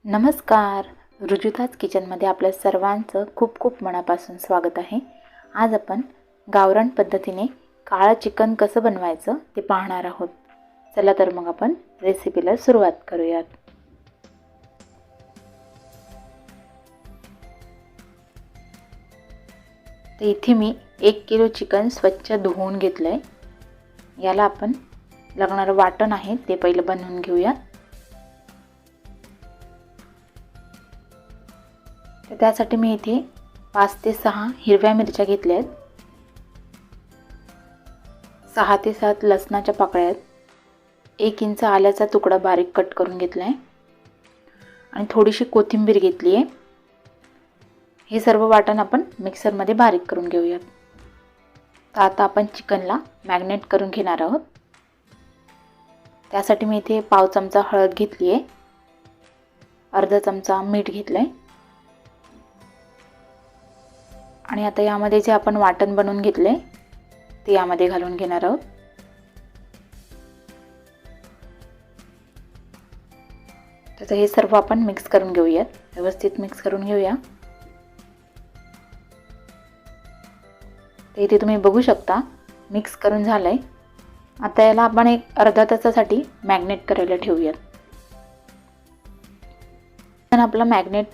नमस्कार. रुजुताच किचनमध्ये आपल्या सर्वांचं खूप खूप मनापासून स्वागत आहे. आज आपण गावरान पद्धतीने काळं चिकन कसं बनवायचं ते पाहणार आहोत. चला तर मग आपण रेसिपीला सुरुवात करूयात. तर इथे मी 1 किलो चिकन स्वच्छ धुवून घेतलंय. याला आपण लागणारं वाटण आहे ते पहिलं बनवून घेऊया. तर त्यासाठी मी इथे 5 ते 6 हिरव्या मिरच्या घेतल्या आहेत. 6 ते 7 लसणाच्या पाकळ्या आहेत. 1 इंच आल्याचा तुकडा बारीक कट करून घेतला आहे आणि थोडीशी कोथिंबीर घेतली आहे. हे सर्व वाटण आपण मिक्सरमध्ये बारीक करून घेऊयात. तर आता आपण चिकनला मॅग्नेट करून घेणार आहोत. त्यासाठी मी इथे पाव चमचा हळद घेतली आहे, अर्धा चमचा मीठ घेतलं आहे आणि आता यामध्ये जे आपण वाटण बनवून घेतले ते यामध्ये घालून घेणार आहोत. तर हे सर्व आपण मिक्स करून घेऊयात. व्यवस्थित मिक्स करून घेऊया. तर इथे तुम्ही बघू शकता मिक्स करून झालंय. आता याला आपण एक अर्धा तासासाठी मॅग्नेट करायला ठेवूयात. पण आपला मॅग्नेट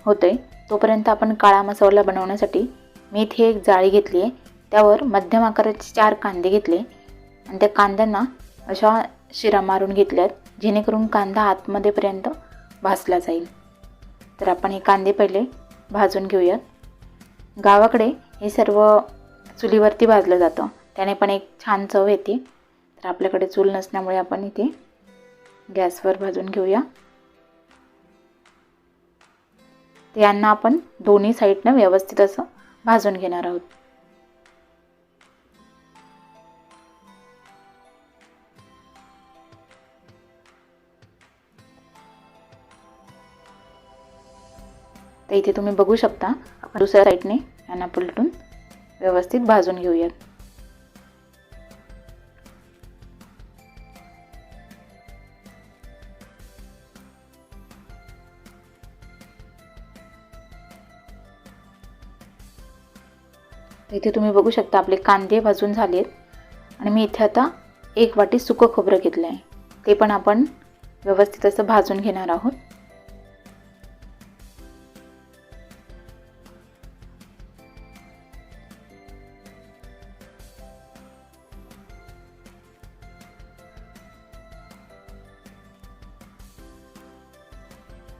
होतंय तोपर्यंत आपण काळा मसाला बनवण्यासाठी मी इथे एक जाळी घेतली आहे. त्यावर मध्यम आकाराचे 4 कांदे घेतले आणि त्या कांद्यांना अशा शिरा मारून घेतल्यात जेणेकरून कांदा आतमध्येपर्यंत भाजला जाईल. तर आपण हे कांदे पहिले भाजून घेऊयात. गावाकडे हे सर्व चुलीवरती भाजलं जातं, त्याने पण एक छान चव येते. तर आपल्याकडे चूल नसल्यामुळे आपण इथे गॅसवर भाजून घेऊया. तर यांना आपण दोन्ही साईडनं व्यवस्थित असं भाजून घेणार आहोत. तर इथे तुम्ही बघू शकता आपण दुसऱ्या साईडने यांना पलटून व्यवस्थित भाजून घेऊयात. तर इथे तुम्ही बघू शकता आपले कांदे भाजून झालेत आणि मी इथे आता 1 वाटी सुकं खोबरं घेतलं आहे. ते पण आपण व्यवस्थित असं भाजून घेणार आहोत.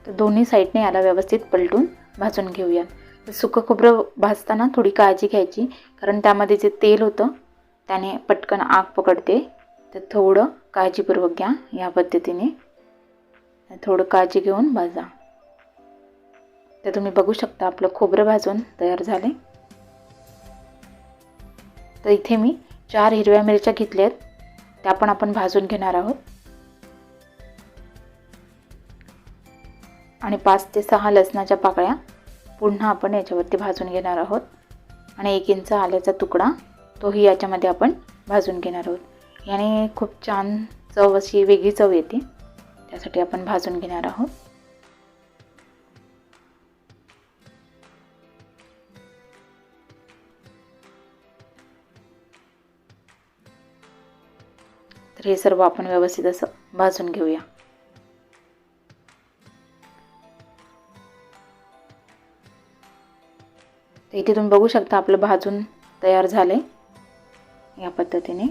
तर दोन्ही साईडने याला व्यवस्थित पलटून भाजून घेऊया. तर सुकं खोबरं भाजताना थोडी काळजी घ्यायची, कारण त्यामध्ये जे तेल होतं त्याने पटकन आग पकडते. तर थोडं काळजीपूर्वक घ्या. या पद्धतीने थोडं काळजी घेऊन भाजा. तर तुम्ही बघू शकता आपलं खोबरं भाजून तयार झाले. तर इथे मी 4 हिरव्या मिरच्या घेतल्यात, त्या पण आपण भाजून घेणार आहोत आणि 5 ते 6 लसणाच्या पाकळ्या पुन्हा आपण याच्यावरती भाजून घेणार आहोत आणि 1 इंच आल्याचा तुकडा तोही याच्यामध्ये आपण भाजून घेणार आहोत. याने खूप छान चव अशी वेगळी चव येते, त्यासाठी आपण भाजून घेणार आहोत. तर हे सर्व आपण व्यवस्थित असं भाजून घेऊया. तर इथे तुम्ही बघू शकता आपलं भाजून तयार झाले. या पद्धतीने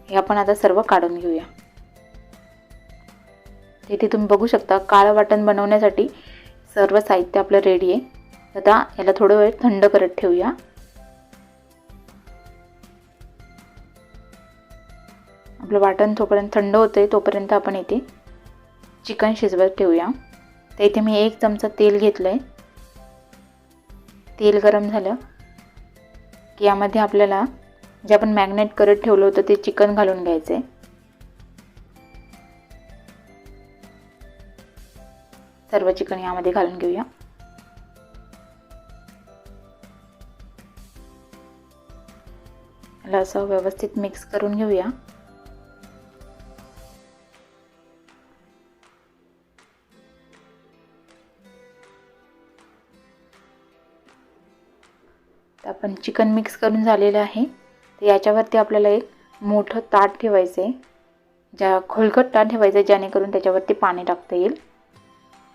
हे आपण आता सर्व काढून घेऊया. तर इथे तुम्ही बघू शकता काळं वाटण बनवण्यासाठी सर्व साहित्य आपलं रेडी आहे. आता याला थोडं वेळ थंड करत ठेवूया. आपलं वाटण तोपर्यंत थंड होतंय तोपर्यंत आपण इथे चिकन शिजवत ठेवूया. तर इथे मी 1 चमचा तेल घेतलंय. तेल गरम झालं की यामध्ये आपल्याला जे आपण मॅग्नेट करत ठेवलं होतं ते चिकन घालून घ्यायचं आहे. सर्व चिकन यामध्ये घालून घेऊया. याला असं व्यवस्थित मिक्स करून घेऊया. तर आपण चिकन मिक्स करून झालेलं आहे. तर याच्यावरती आपल्याला एक मोठं ताट ठेवायचं आहे, खोलगट ताट ठेवायचं आहे, जेणेकरून त्याच्यावरती पाणी टाकता येईल.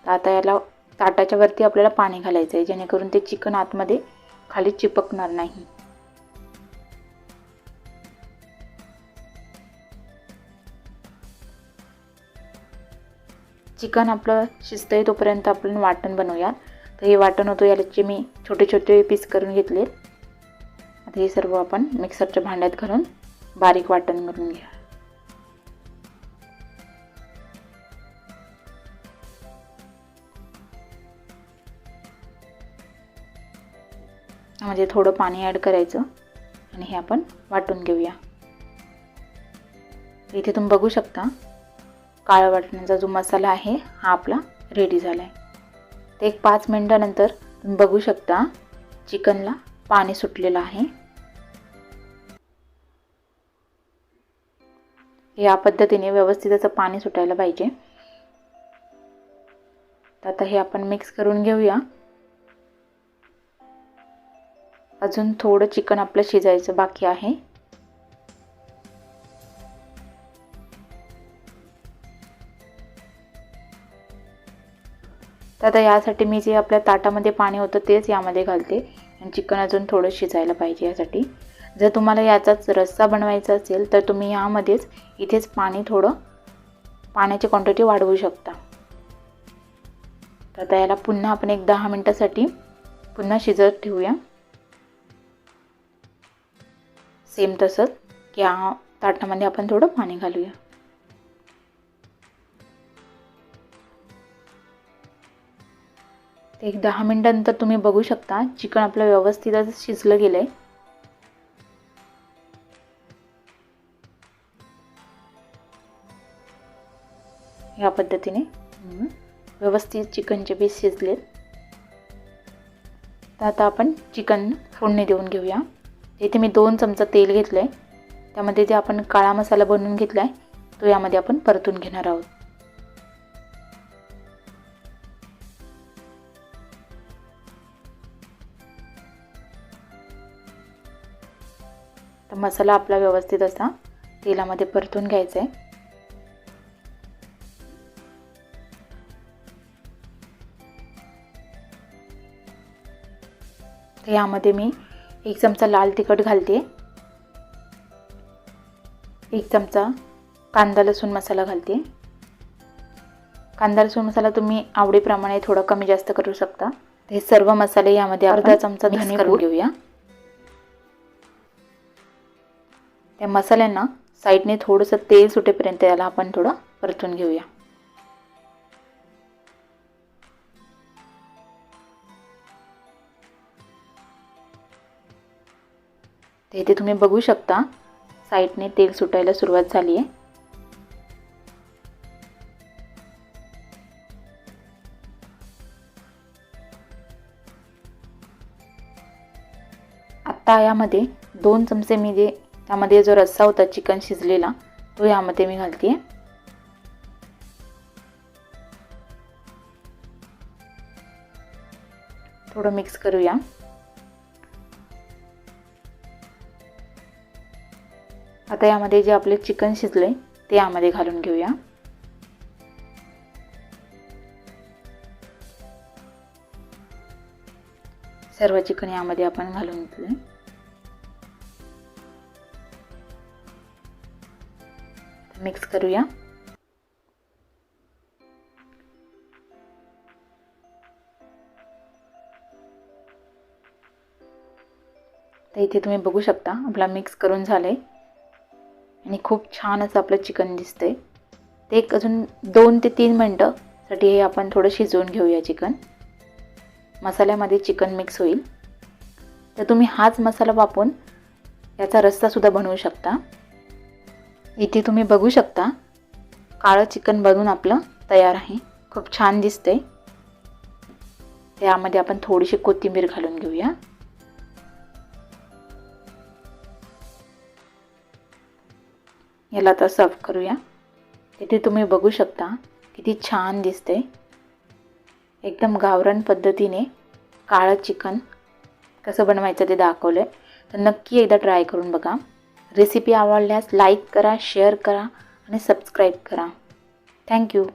तर आता याला ताटाच्या वरती आपल्याला पाणी घालायचं आहे, जेणेकरून ते चिकन आतमध्ये खाली चिपकणार नाही. चिकन आपलं शिजतंय तोपर्यंत आपण वाटण बनवूया. तर हे वाटण होतं, याचे मी छोटे छोटे पीस करून घेतलेत. आता हे सर्व आपण मिक्सरच्या भांड्यात घालून बारीक वाटण करून घ्या. म्हणजे थोडं पाणी ॲड करायचं आणि हे आपण वाटून घेऊया. इथे तुम्ही बघू शकता काळा वाटण्याचा जो मसाला आहे हा आपला रेडी झाला आहे. तर एक 5 मिनिटानंतर तुम्ही बघू शकता चिकनला पाणी सुटलेलं आहे. या पद्धतीने व्यवस्थित असं पाणी सुटायला पाहिजे. तर आता हे आपण मिक्स करून घेऊया. अजून थोडं चिकन आपलं शिजायचं बाकी आहे. तर आता यासाठी मी जे आपल्या ताटामध्ये पाणी होतं तेच यामध्ये घालते आणि चिकन अजून थोडं शिजायला पाहिजे यासाठी. जर तुम्हाला याचाच रस्सा बनवायचा असेल तर तुम्ही यामध्येच इथेच पाण्याची क्वांटिटी वाढवू शकता. तर आता याला पुन्हा आपण एक 10 मिनिटासाठी पुन्हा शिजत ठेवूया. सेम तसंच या ताटामध्ये आपण थोडं पाणी घालूया. ते एक 10 मिनिटांनंतर तुम्ही बघू शकता चिकन आपलं व्यवस्थित शिजलं गेलंय. या पद्धतीने व्यवस्थित चिकनचे पीस शिजलेत. तर आता आपण चिकन फोडणी देऊन घेऊया. इथे मी 2 चमचा तेल घेतलंय. त्यामध्ये जे आपण काळा मसाला बनवून घेतलाय तो यामध्ये आपण परतून घेणार आहोत. तर मसाला आपला व्यवस्थित असा तेलामध्ये परतून घ्यायचा आहे. तर यामध्ये मी 1 चमचा लाल तिखट घालते, 1 चमचा कांदा लसूण मसाला घालते. कांदा लसूण मसाला तुम्ही आवडीप्रमाणे थोडं कमी जास्त करू शकता. हे सर्व मसाले यामध्ये अर्धा चमचा धने करून घेऊया. त्या मसाल्यांना साईडने थोडंसं तेल सुटेपर्यंत याला आपण थोडं परतून घेऊया. तर इथे तुम्ही बघू शकता साईडने तेल सुटायला सुरुवात झाली आहे. आता यामध्ये 2 चमचे मी त्यामध्ये जो रस्सा होता चिकन शिजलेला तो यामध्ये मी घालते. थोडं मिक्स करूया. आता यामध्ये जे आपले चिकन शिजले ते यामध्ये घालून घेऊया. सर्व चिकन यामध्ये आपण घालून घेतले. मिक्स करूया. तर इथे तुम्ही बघू शकता आपला मिक्स करून झालंय आणि खूप छान असं आपलं चिकन दिसतंय. ते एक अजून 2 ते 3 मिनिटांसाठी हे आपण थोडं शिजवून घेऊया. चिकन मसाल्यामध्ये चिकन मिक्स होईल. तर तुम्ही हाच मसाला वापरून याचा रस्सा सुद्धा बनवू शकता. इथे तुम्ही बघू शकता काळं चिकन बनवून आपलं तयार आहे. खूप छान दिसतंय. त्यामध्ये आपण थोडीशी कोथिंबीर घालून घेऊया. याला आता सर्व करूया. इथे तुम्ही बघू शकता किती छान दिसते. एकदम गावरान पद्धतीने काळं चिकन कसं बनवायचं ते दाखवलं आहे. तर नक्की एकदा ट्राय करून बघा. रेसिपी आवडल्यास लाईक करा, शेअर करा आणि सबस्क्राईब करा. थँक्यू.